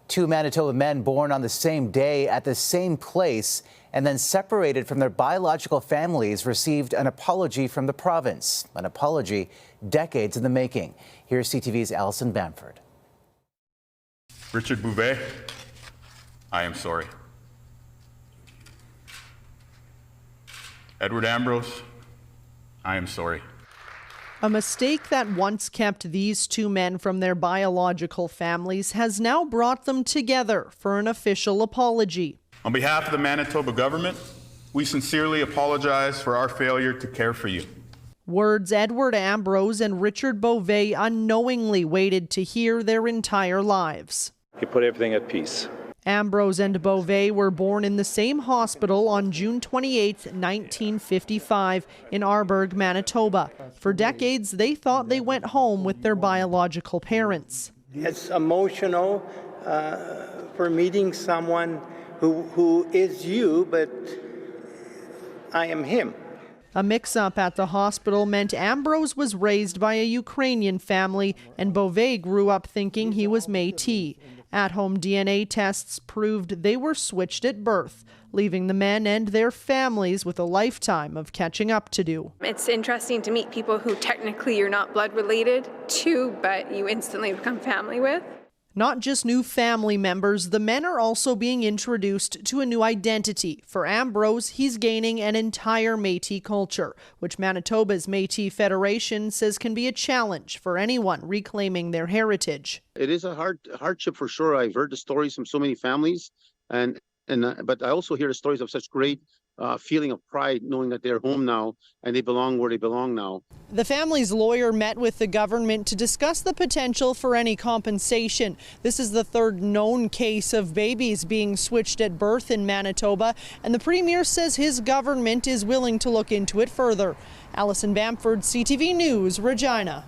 Two Manitoba men born on the same day at the same place and then separated from their biological families received an apology from the province. An apology decades in the making. Here's CTV's Allison Bamford. Richard Bouvet, I am sorry. Edward Ambrose, I am sorry. A mistake that once kept these two men from their biological families has now brought them together for an official apology. On behalf of the Manitoba government, we sincerely apologize for our failure to care for you. Words Edward Ambrose and Richard Bouvet unknowingly waited to hear their entire lives. He put everything at peace. Ambrose and Bouvet were born in the same hospital on June 28, 1955, in Arborg, Manitoba. For decades, they thought they went home with their biological parents. It's emotional for meeting someone who is you, but I am him. A mix-up at the hospital meant Ambrose was raised by a Ukrainian family and Bouvet grew up thinking he was Métis. At-home DNA tests proved they were switched at birth, leaving the men and their families with a lifetime of catching up to do. It's interesting to meet people who technically you're not blood related to, but you instantly become family with. Not just new family members, the men are also being introduced to a new identity. For Ambrose, he's gaining an entire Métis culture, which Manitoba's Métis Federation says can be a challenge for anyone reclaiming their heritage. It is a hardship for sure. I've heard the stories from so many families, but I also hear the stories of such great feeling of pride knowing that they're home now and they belong where they belong now. The family's lawyer met with the government to discuss the potential for any compensation. This is the third known case of babies being switched at birth in Manitoba, and the Premier says his government is willing to look into it further. Allison Bamford, CTV News, Regina.